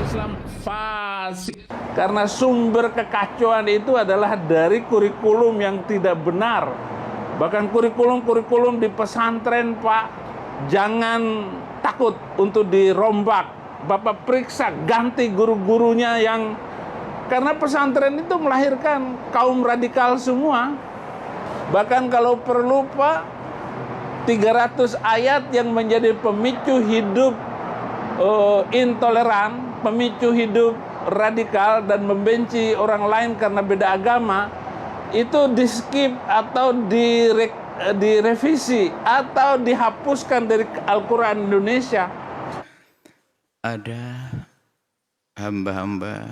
Islam fasik. Karena sumber kekacauan itu adalah dari kurikulum yang tidak benar. Bahkan kurikulum di pesantren, Pak, jangan takut untuk dirombak. Bapak periksa, ganti guru-gurunya yang... Karena pesantren itu melahirkan kaum radikal semua. Bahkan kalau perlu, Pak, 300 ayat yang menjadi pemicu hidup intoleran, pemicu hidup radikal dan membenci orang lain karena beda agama, itu di skip atau direvisi atau dihapuskan dari Al-Quran Indonesia. Ada hamba-hamba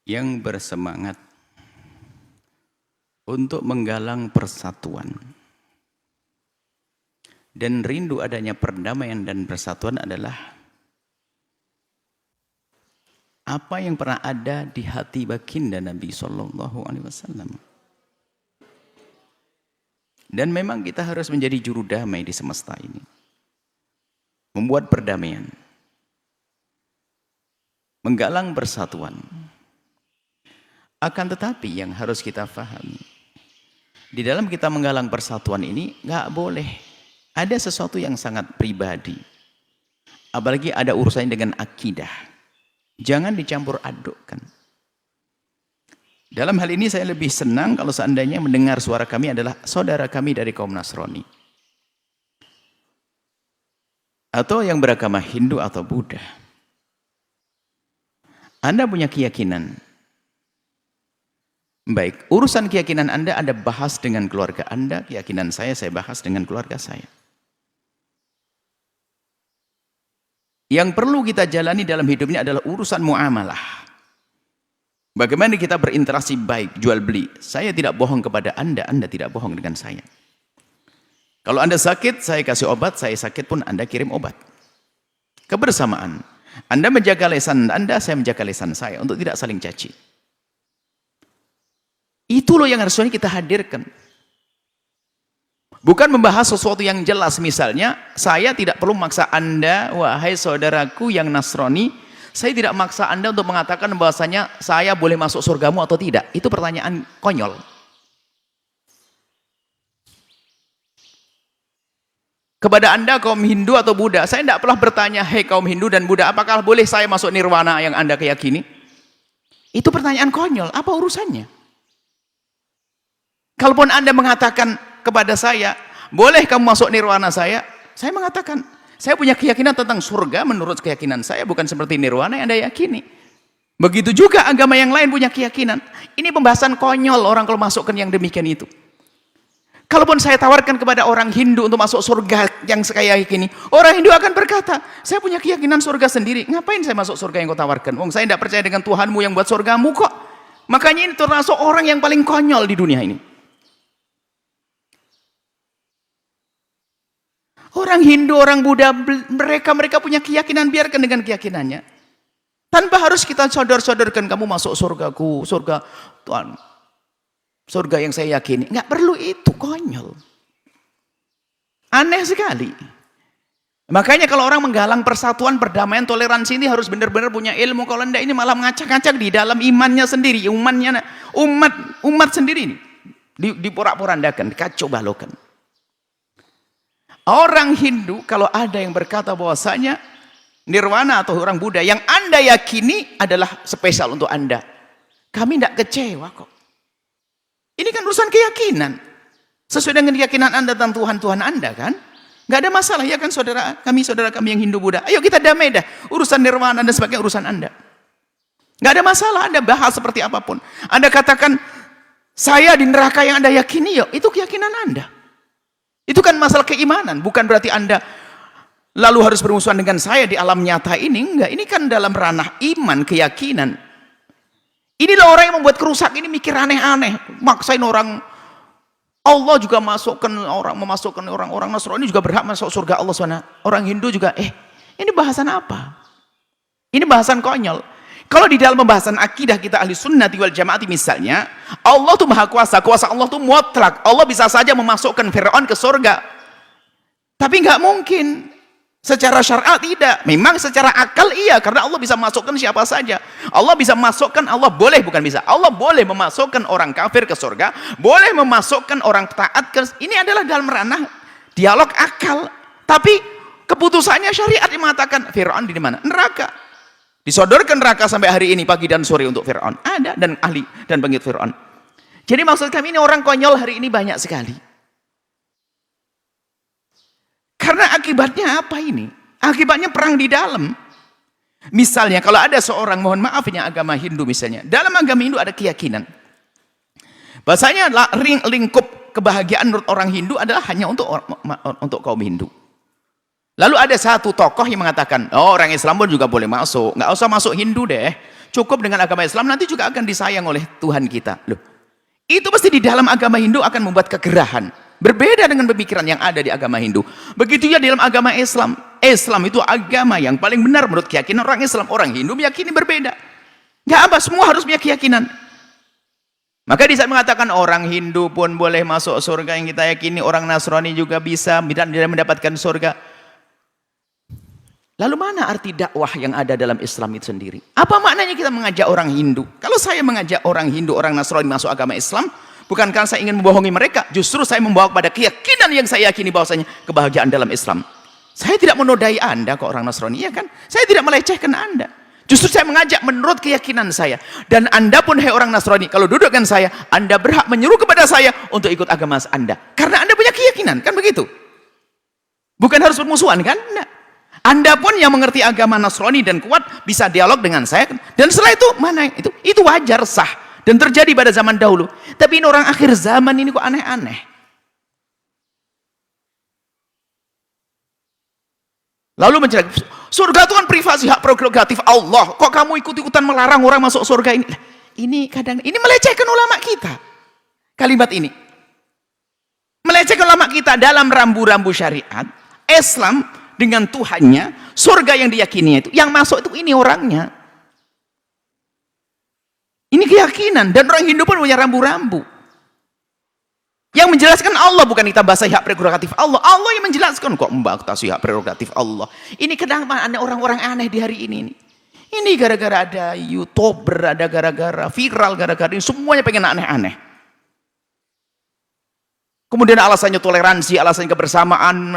yang bersemangat untuk menggalang persatuan. Dan rindu adanya perdamaian dan persatuan adalah apa yang pernah ada di hati baginda Nabi SAW. Dan memang kita harus menjadi juru damai di semesta ini. Membuat perdamaian. Menggalang persatuan. Akan tetapi yang harus kita pahami, di dalam kita menggalang persatuan ini nggak boleh ada sesuatu yang sangat pribadi. Apalagi ada urusannya dengan akidah. Jangan dicampur adukkan. Dalam hal ini saya lebih senang kalau seandainya mendengar suara kami adalah saudara kami dari kaum Nasrani. Atau yang beragama Hindu atau Buddha. Anda punya keyakinan. Baik, urusan keyakinan Anda bahas dengan keluarga Anda, keyakinan saya bahas dengan keluarga saya. Yang perlu kita jalani dalam hidup ini adalah urusan muamalah. Bagaimana kita berinteraksi baik, jual beli. Saya tidak bohong kepada Anda, Anda tidak bohong dengan saya. Kalau Anda sakit, saya kasih obat, saya sakit pun Anda kirim obat. Kebersamaan. Anda menjaga lisan Anda, saya menjaga lisan saya untuk tidak saling caci. Itu loh yang harusnya kita hadirkan. Bukan membahas sesuatu yang jelas, misalnya saya tidak perlu memaksa Anda, wahai saudaraku yang Nasrani, saya tidak memaksa Anda untuk mengatakan bahwasanya saya boleh masuk surgamu atau tidak. Itu pertanyaan konyol. Kepada Anda kaum Hindu atau Buddha, saya tidak pernah bertanya, hei kaum Hindu dan Buddha, apakah boleh saya masuk nirwana yang Anda keyakini? Itu pertanyaan konyol, apa urusannya? Kalaupun Anda mengatakan kepada saya, boleh kamu masuk nirwana saya mengatakan, saya punya keyakinan tentang surga menurut keyakinan saya, bukan seperti nirwana yang Anda yakini. Begitu juga agama yang lain punya keyakinan. Ini pembahasan konyol orang kalau masukkan yang demikian itu. Kalaupun saya tawarkan kepada orang Hindu untuk masuk surga yang saya yakini, orang Hindu akan berkata, saya punya keyakinan surga sendiri, ngapain saya masuk surga yang kau tawarkan? Wong saya tidak percaya dengan Tuhanmu yang buat surgamu kok. Makanya ini termasuk orang yang paling konyol di dunia ini. Orang Hindu, orang Buddha, mereka punya keyakinan, biarkan dengan keyakinannya. Tanpa harus kita sodor-sodorkan, kamu masuk surgaku, surga Tuhan. Surga yang saya yakini. Nggak perlu itu, konyol. Aneh sekali. Makanya kalau orang menggalang persatuan, perdamaian, toleransi ini harus benar-benar punya ilmu. Kalau enggak ini malah ngacak-ngacak di dalam imannya sendiri. Umat sendiri ini. Diporak-porandakan, dikacau balokan. Orang Hindu kalau ada yang berkata bahwasanya nirwana atau orang Buddha yang Anda yakini adalah spesial untuk Anda, kami tidak kecewa kok. Ini kan urusan keyakinan. Sesuai dengan keyakinan Anda tentang Tuhan Anda kan? Nggak ada masalah ya kan saudara kami yang Hindu Buddha. Ayo kita damai dah. Urusan nirwana dan sebagainya urusan Anda. Nggak ada masalah Anda bahas seperti apapun. Anda katakan saya di neraka yang Anda yakini, yuk itu keyakinan Anda. Itu kan masalah keimanan, bukan berarti Anda lalu harus bermusuhan dengan saya di alam nyata ini. Enggak, ini kan dalam ranah iman, keyakinan. Inilah orang yang membuat kerusak ini mikir aneh-aneh. Maksain orang, Allah juga memasukkan orang-orang Nasrani juga berhak masuk surga Allah SWT. Orang Hindu juga, ini bahasan apa? Ini bahasan konyol. Kalau di dalam pembahasan akidah kita ahli sunnati wal jamaati misalnya, Allah tuh maha kuasa, kuasa Allah tuh mutlak. Allah bisa saja memasukkan Fir'aun ke surga. Tapi nggak mungkin. Secara syariat tidak. Memang secara akal iya, karena Allah bisa masukkan siapa saja. Allah bisa masukkan, Allah boleh, bukan bisa. Allah boleh memasukkan orang kafir ke surga, boleh memasukkan orang taat ke. Ini adalah dalam ranah dialog akal. Tapi keputusannya syariat yang mengatakan Fir'aun di mana? Neraka. Disodorkan neraka sampai hari ini pagi dan sore untuk Fir'aun. Ada dan ahli dan pengikut Fir'aun. Jadi maksud kami ini orang konyol hari ini banyak sekali. Karena akibatnya apa ini? Akibatnya perang di dalam. Misalnya kalau ada seorang, mohon maaf ini agama Hindu misalnya. Dalam agama Hindu ada keyakinan. Bahasanya lingkup kebahagiaan menurut orang Hindu adalah hanya untuk kaum Hindu. Lalu ada satu tokoh yang mengatakan, oh orang Islam pun juga boleh masuk. Nggak usah masuk Hindu deh. Cukup dengan agama Islam, nanti juga akan disayang oleh Tuhan kita. Loh, itu pasti di dalam agama Hindu akan membuat kegerahan. Berbeda dengan pemikiran yang ada di agama Hindu. Begitu ya dalam agama Islam. Islam itu agama yang paling benar menurut keyakinan orang Islam. Orang Hindu meyakini berbeda. Gak apa, semua harus punya keyakinan. Maka di saat mengatakan orang Hindu pun boleh masuk surga yang kita yakini, orang Nasrani juga bisa dan mendapatkan surga. Lalu mana arti dakwah yang ada dalam Islam itu sendiri? Apa maknanya kita mengajak orang Hindu? Kalau saya mengajak orang Hindu, orang Nasrani masuk agama Islam, bukan karena saya ingin membohongi mereka, justru saya membawa kepada keyakinan yang saya yakini bahwasanya kebahagiaan dalam Islam. Saya tidak menodai Anda kok orang Nasrani, ya kan? Saya tidak melecehkan Anda. Justru saya mengajak menurut keyakinan saya. Dan Anda pun, hai orang Nasrani, kalau duduk dengan saya, Anda berhak menyuruh kepada saya untuk ikut agama Anda. Karena Anda punya keyakinan, kan begitu? Bukan harus bermusuhan, kan? Enggak. Anda pun yang mengerti agama Nasrani dan kuat, bisa dialog dengan saya. Dan setelah itu, mana itu wajar, sah. Dan terjadi pada zaman dahulu. Tapi ini orang akhir zaman ini kok aneh-aneh. Lalu menceritakan, surga itu kan privasi, hak prerogatif Allah. Kok kamu ikut-ikutan melarang orang masuk surga ini? Ini kadang, ini melecehkan ulama kita. Kalimat ini. Melecehkan ulama kita dalam rambu-rambu syariat. Islam dengan Tuhannya, surga yang diyakininya itu. Yang masuk itu ini orangnya. Ini keyakinan, dan orang Hindu pun punya rambu-rambu. Yang menjelaskan Allah, bukan kita bahasa hak prerogatif Allah. Allah yang menjelaskan, kok membatasi hak prerogatif Allah. Ini kenapa ada orang-orang aneh di hari ini? Ini gara-gara ada YouTuber, ada gara-gara viral, gara-gara ini semuanya pengen aneh-aneh. Kemudian alasannya toleransi, alasannya kebersamaan,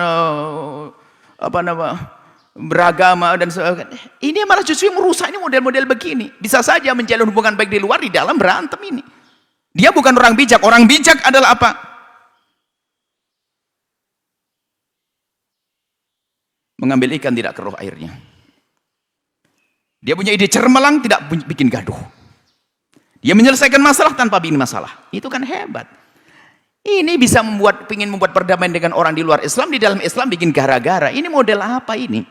beragama dan sebagainya. Ini malah justru merusak ini model-model begini. Bisa saja menjalin hubungan baik di luar, di dalam berantem ini. Dia bukan orang bijak. Orang bijak adalah apa? Mengambil ikan tidak keruh airnya. Dia punya ide cermelang, tidak bikin gaduh. Dia menyelesaikan masalah tanpa bikin masalah. Itu kan hebat. Ini bisa ingin membuat perdamaian dengan orang di luar Islam, di dalam Islam bikin gara-gara. Ini model apa ini?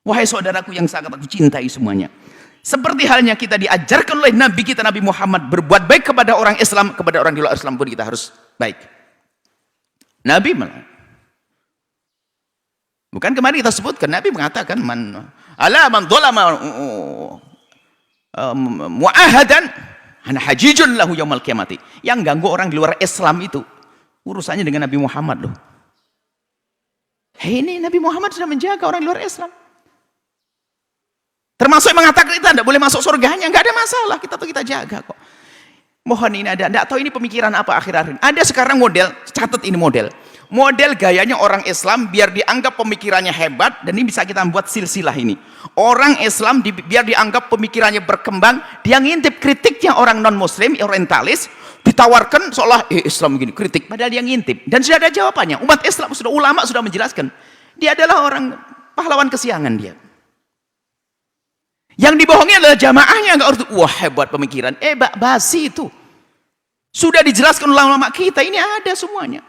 Wahai saudaraku yang sangat aku cintai semuanya. Seperti halnya kita diajarkan oleh Nabi kita, Nabi Muhammad, berbuat baik kepada orang Islam, kepada orang di luar Islam pun kita harus baik. Nabi bukan kemarin kita sebutkan, Nabi mengatakan, man dzalama mu'ahadan ana hajijun lahu yaumal qiyamati. Yang ganggu orang di luar Islam itu urusannya dengan Nabi Muhammad loh. Ini Nabi Muhammad sudah menjaga orang di luar Islam. Termasuk yang mengatakan kita tidak boleh masuk surganya, nggak ada masalah, kita jaga kok. Mohon ini ada, tidak tahu ini pemikiran apa akhir-akhir ini. Ada sekarang model, catat ini model gayanya orang Islam biar dianggap pemikirannya hebat, dan ini bisa kita buat silsilah ini. Orang Islam biar dianggap pemikirannya berkembang, dia ngintip kritiknya orang non-Muslim, orientalis, ditawarkan seolah Islam begini, kritik, padahal dia ngintip. Dan sudah ada jawabannya. Umat Islam, ulama sudah menjelaskan. Dia adalah orang pahlawan kesiangan dia. Yang dibohongi adalah jamaahnya, enggak harus, wah hebat pemikiran. Basi itu. Sudah dijelaskan ulama kita, ini ada semuanya.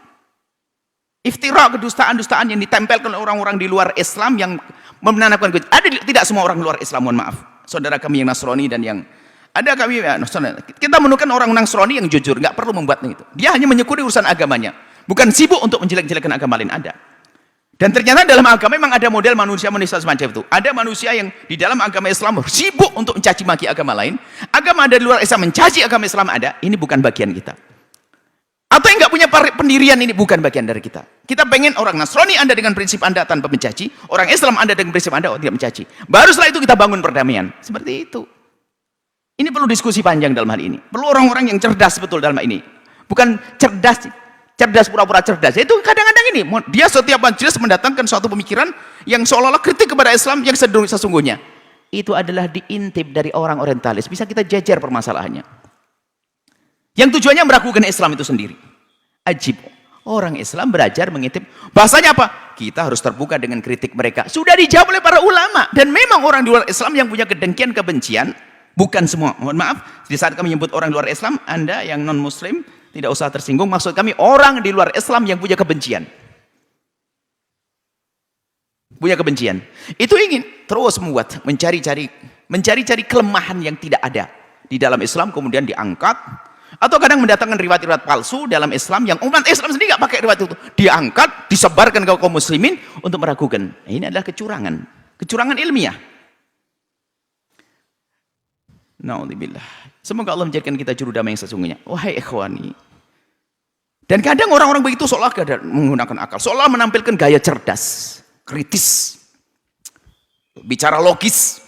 Iftira, kedustaan-dustaan yang ditempelkan oleh orang-orang di luar Islam yang menanamkan ada tidak semua orang luar Islam, mohon maaf. Saudara kami yang Nasrani dan yang ada kami kita menemukan orang Nasrani yang jujur, enggak perlu membuatnya itu. Dia hanya menyekuri urusan agamanya, bukan sibuk untuk menjelek-jelekan agama lain, ada. Dan ternyata dalam agama memang ada model manusia-manusia semacam itu. Ada manusia yang di dalam agama Islam sibuk untuk mencaci maki agama lain. Agama ada di luar Islam mencaci agama Islam ada. Ini bukan bagian kita. Atau yang nggak punya pendirian, ini bukan bagian dari kita. Kita pengen orang Nasrani Anda dengan prinsip Anda tanpa mencaci, orang Islam Anda dengan prinsip Anda tidak mencaci. Baru setelah itu kita bangun perdamaian. Seperti itu. Ini perlu diskusi panjang dalam hal ini. Perlu orang-orang yang cerdas betul dalam hal ini. Bukan cerdas pura-pura cerdas. Itu kadang-kadang ini, dia setiap majelis mendatangkan suatu pemikiran yang seolah-olah kritik kepada Islam yang sesungguhnya. Itu adalah diintip dari orang orientalis. Bisa kita jajar permasalahannya. Yang tujuannya meragukan Islam itu sendiri. Ajib. Orang Islam belajar mengintip. Bahasanya apa? Kita harus terbuka dengan kritik mereka. Sudah dijawab oleh para ulama. Dan memang orang di luar Islam yang punya kedengkian, kebencian. Bukan semua. Mohon maaf. Di saat kami menyebut orang luar Islam, Anda yang non-Muslim, tidak usah tersinggung. Maksud kami orang di luar Islam yang punya kebencian. Punya kebencian. Itu ingin terus membuat, mencari-cari kelemahan yang tidak ada. Di dalam Islam kemudian diangkat. Atau kadang mendatangkan riwayat-riwayat palsu dalam Islam yang umat Islam sendiri nggak pakai riwayat itu. Diangkat, disebarkan ke kaum muslimin untuk meragukan. Ini adalah kecurangan. Kecurangan ilmiah. Na'udzubillah. Semoga Allah menjadikan kita juru damai yang sesungguhnya. Wahai ikhwani. Dan kadang orang-orang begitu seolah menggunakan akal. Seolah menampilkan gaya cerdas. Kritis. Bicara logis.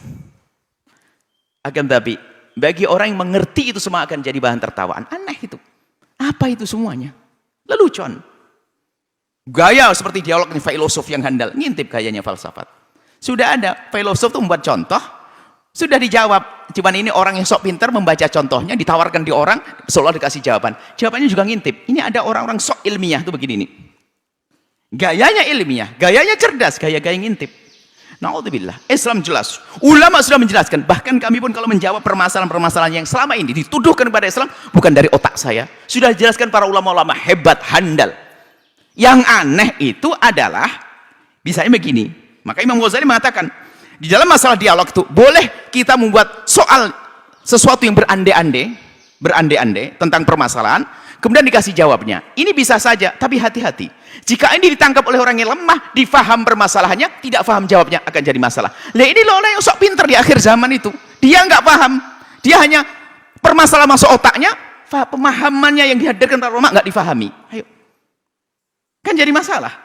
Akan tapi bagi orang yang mengerti itu semua akan jadi bahan tertawaan. Aneh itu. Apa itu semuanya? Lelucon. Gaya seperti dialog filosof yang handal. Ngintip gayanya falsafat. Sudah ada. Filosof itu membuat contoh. Sudah dijawab. Cuman ini orang yang sok pintar membaca contohnya. Ditawarkan di orang. Seolah dikasih jawaban. Jawabannya juga ngintip. Ini ada orang-orang sok ilmiah. Itu begini nih. Gayanya ilmiah. Gayanya cerdas. Gaya-gaya ngintip. Na'udzubillah. Islam jelas. Ulama sudah menjelaskan. Bahkan kami pun kalau menjawab permasalahan-permasalahan yang selama ini dituduhkan kepada Islam, bukan dari otak saya. Sudah dijelaskan para ulama-ulama hebat, handal. Yang aneh itu adalah, bisanya begini. Maka Imam Ghazali mengatakan, di dalam masalah dialog itu, boleh kita membuat soal sesuatu yang berandai-andai tentang permasalahan, kemudian dikasih jawabnya. Ini bisa saja, tapi hati-hati. Jika ini ditangkap oleh orang yang lemah, difaham permasalahannya, tidak faham jawabnya, akan jadi masalah. Lah ini loh orang yang sok pintar di akhir zaman itu. Dia nggak paham. Dia hanya permasalahan masuk otaknya, pemahamannya yang dihadirkan para ulama nggak difahami. Ayo. Kan jadi masalah.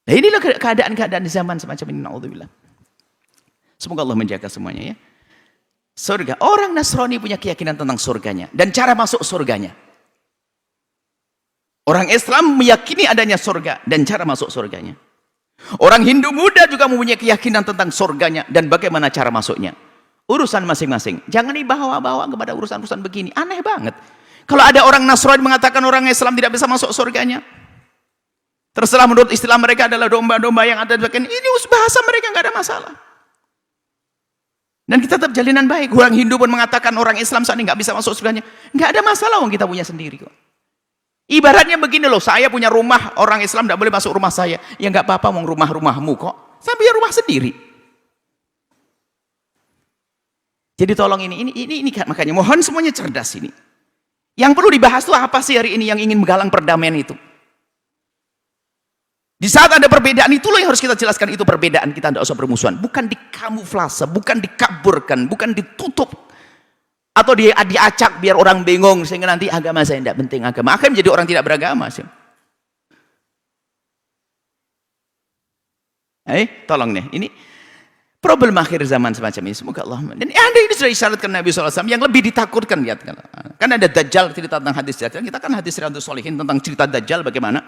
Nah inilah keadaan-keadaan di zaman semacam ini. Na'udzubillah. Semoga Allah menjaga semuanya ya. Surga. Orang Nasrani punya keyakinan tentang surganya. Dan cara masuk surganya. Orang Islam meyakini adanya surga dan cara masuk surganya. Orang Hindu muda juga mempunyai keyakinan tentang surganya dan bagaimana cara masuknya. Urusan masing-masing. Jangan dibawa-bawa kepada urusan-urusan begini. Aneh banget. Kalau ada orang Nasrani mengatakan orang Islam tidak bisa masuk surganya. Terserah menurut istilah mereka adalah domba-domba yang ada di bagian ini bahasa mereka nggak ada masalah. Dan kita tetap jalinan baik. Orang Hindu pun mengatakan orang Islam saat ini nggak bisa masuk surganya. Nggak ada masalah, orang kita punya sendiri kok. Ibaratnya begini loh, saya punya rumah, orang Islam tidak boleh masuk rumah saya. Ya nggak apa-apa, mau rumah-rumahmu kok. Saya punya rumah sendiri. Jadi tolong ini makanya mohon semuanya cerdas ini. Yang perlu dibahas tuh apa sih hari ini yang ingin menggalang perdamaian itu? Di saat ada perbedaan itulah yang harus kita jelaskan, itu perbedaan, kita tidak usah bermusuhan. Bukan dikamuflase, bukan dikaburkan, bukan ditutup. Atau diacak biar orang bingung sehingga nanti agama saya tidak penting, agama akan menjadi orang tidak beragama. Tolong nih, ini problem akhir zaman semacam ini. Semoga Allah. Dan ini sudah disyaratkan Nabi SAW yang lebih ditakutkan. Lihat, kan ada Dajjal, cerita tentang hadis Dajjal. Kita kan hadis Riyadhus Shalihin tentang cerita Dajjal bagaimana.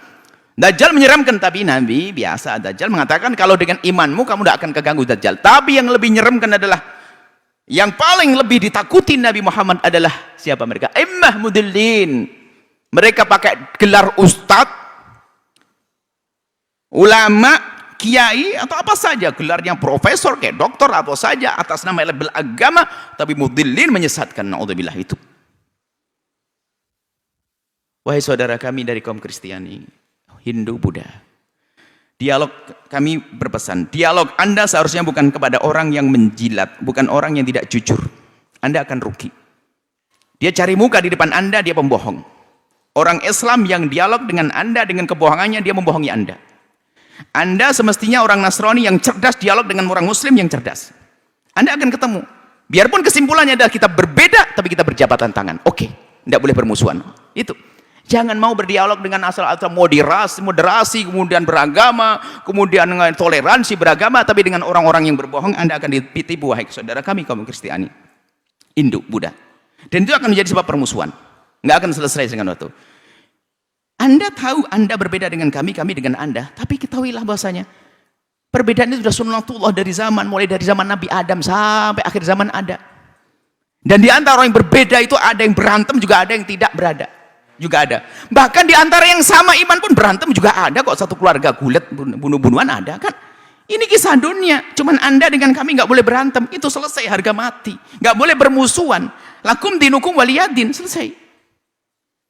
Dajjal menyeramkan, tapi Nabi biasa Dajjal mengatakan kalau dengan imanmu kamu tidak akan keganggu Dajjal. Tapi yang lebih menyeramkan adalah yang paling lebih ditakuti Nabi Muhammad adalah siapa mereka? Immah mudillin. Mereka pakai gelar ustadz, ulama, kiai, atau apa saja. Gelarnya profesor, kayak doktor, atau saja. Atas nama label agama, tapi mudillin menyesatkan. Na'udzubillah itu. Wahai saudara kami dari kaum Kristiani, Hindu, Buddha. Dialog kami berpesan, dialog Anda seharusnya bukan kepada orang yang menjilat, bukan orang yang tidak jujur. Anda akan rugi. Dia cari muka di depan Anda, dia pembohong. Orang Islam yang dialog dengan Anda, dengan kebohongannya, dia membohongi Anda. Anda semestinya orang Nasrani yang cerdas dialog dengan orang Muslim yang cerdas. Anda akan ketemu. Biarpun kesimpulannya adalah kita berbeda, tapi kita berjabatan tangan. Oke. Tidak boleh bermusuhan. Itu. Jangan mau berdialog dengan asal-asal moderasi, kemudian beragama, kemudian dengan toleransi beragama, tapi dengan orang-orang yang berbohong, Anda akan ditipu, wahai saudara kami, kaum Kristiani, Hindu, Buddha. Dan itu akan menjadi sebab permusuhan. Nggak akan selesai dengan waktu. Anda tahu Anda berbeda dengan kami dengan Anda, tapi ketahuilah bahasanya, perbedaan itu sudah sunnatullah dari zaman, mulai dari zaman Nabi Adam sampai akhir zaman ada. Dan di antara orang yang berbeda itu ada yang berantem, juga ada yang tidak berada. Juga ada. Bahkan di antara yang sama iman pun berantem juga ada kok. Satu keluarga gulat, bunuh-bunuhan ada kan. Ini kisah dunia. Cuman Anda dengan kami nggak boleh berantem. Itu selesai, harga mati. Nggak boleh bermusuhan. Lakum dinukum waliyadin. Selesai.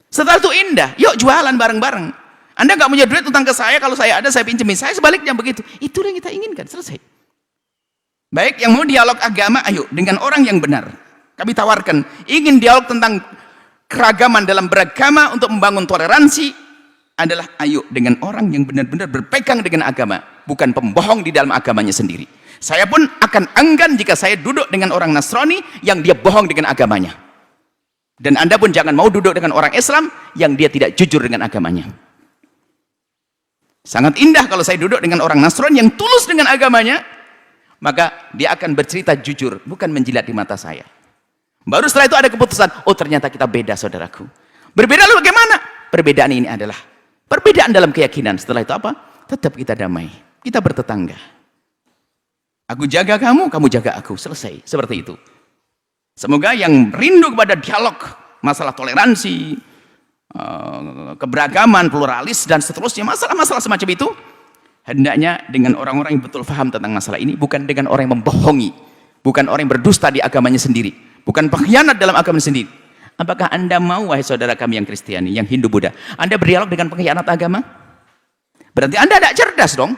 Setelah itu indah. Yuk jualan bareng-bareng. Anda nggak punya duit utang ke saya. Kalau saya ada, saya pinjemin. Saya sebaliknya begitu. Itu yang kita inginkan. Selesai. Baik, yang mau dialog agama, ayo. Dengan orang yang benar. Kami tawarkan. Ingin dialog tentang keragaman dalam beragama untuk membangun toleransi adalah ayo dengan orang yang benar-benar berpegang dengan agama, bukan pembohong di dalam agamanya sendiri. Saya pun akan enggan jika saya duduk dengan orang Nasrani yang dia bohong dengan agamanya. Dan Anda pun jangan mau duduk dengan orang Islam yang dia tidak jujur dengan agamanya. Sangat indah kalau saya duduk dengan orang Nasrani yang tulus dengan agamanya, maka dia akan bercerita jujur, bukan menjilat di mata saya. Baru setelah itu ada keputusan, oh ternyata kita beda saudaraku. Berbeda lalu bagaimana? Perbedaan ini adalah perbedaan dalam keyakinan. Setelah itu apa? Tetap kita damai. Kita bertetangga. Aku jaga kamu, kamu jaga aku. Selesai. Seperti itu. Semoga yang rindu kepada dialog, masalah toleransi, keberagaman, pluralis, dan seterusnya, masalah-masalah semacam itu, hendaknya dengan orang-orang yang betul paham tentang masalah ini, bukan dengan orang yang membohongi, bukan orang yang berdusta di agamanya sendiri, bukan pengkhianat dalam agama sendiri. Apakah Anda mau, wahai saudara kami yang Kristiani, yang Hindu, Buddha, Anda berdialog dengan pengkhianat agama? Berarti Anda tidak cerdas dong.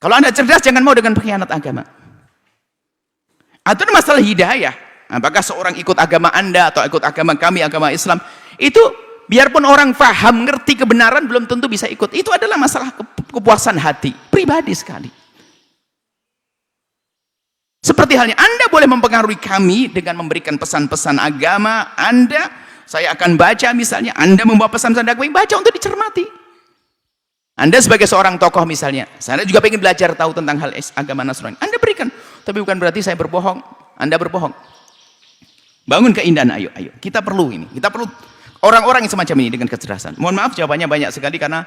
Kalau Anda cerdas, jangan mau dengan pengkhianat agama. Atau masalah hidayah. Apakah seorang ikut agama Anda atau ikut agama kami, agama Islam, itu biarpun orang paham, ngerti kebenaran, belum tentu bisa ikut. Itu adalah masalah kepuasan hati, pribadi sekali. Seperti halnya Anda boleh mempengaruhi kami dengan memberikan pesan-pesan agama Anda. Saya akan baca misalnya, Anda membawa pesan-pesan agama, baca untuk dicermati. Anda sebagai seorang tokoh misalnya, saya juga ingin belajar tahu tentang hal agama Nasrani. Anda berikan, tapi bukan berarti saya berbohong, Anda berbohong. Bangun keindahan, ayo. Kita perlu ini, kita perlu orang-orang yang semacam ini dengan kecerdasan. Mohon maaf jawabannya banyak sekali karena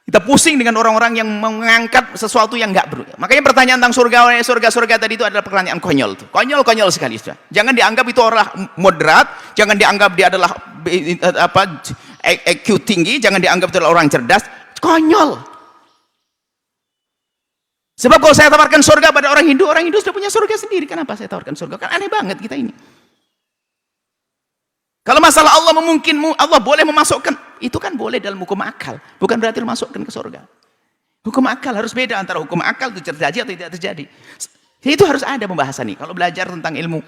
kita pusing dengan orang-orang yang mengangkat sesuatu yang enggak perlu. Makanya pertanyaan tentang surga tadi itu adalah pertanyaan konyol tuh. Konyol sekali sudah. Jangan dianggap itu adalah moderat, jangan dianggap dia adalah IQ tinggi, jangan dianggap itu adalah orang cerdas. Konyol. Sebab kalau saya tawarkan surga pada orang Hindu sudah punya surga sendiri. Kenapa saya tawarkan surga? Kan aneh banget kita ini. Kalau masalah Allah memungkinkan, Allah boleh memasukkan, itu kan boleh dalam hukum akal, bukan berarti memasukkan ke surga. Hukum akal harus beda antara hukum akal itu terjadi atau tidak terjadi. Itu harus ada pembahasan nih. Kalau belajar tentang ilmu,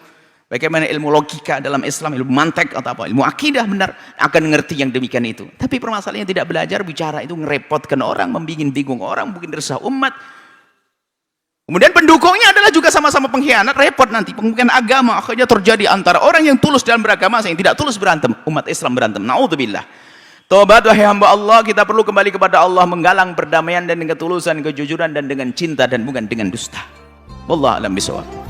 bagaimana ilmu logika dalam Islam, ilmu mantek atau apa, ilmu akidah benar, akan mengerti yang demikian itu. Tapi permasalahannya tidak belajar, bicara itu ngerepotkan orang, bingung orang, mungkin resah umat. Kemudian pendukungnya adalah juga sama-sama pengkhianat, repot nanti. Pengkhianat agama akhirnya terjadi antara orang yang tulus dalam beragama, yang tidak tulus berantem. Umat Islam berantem. Na'udzubillah. Tobat wahai hamba Allah, kita perlu kembali kepada Allah, menggalang perdamaian dan ketulusan, kejujuran dan dengan cinta dan bukan dengan dusta. Wallahu a'lam bishawab.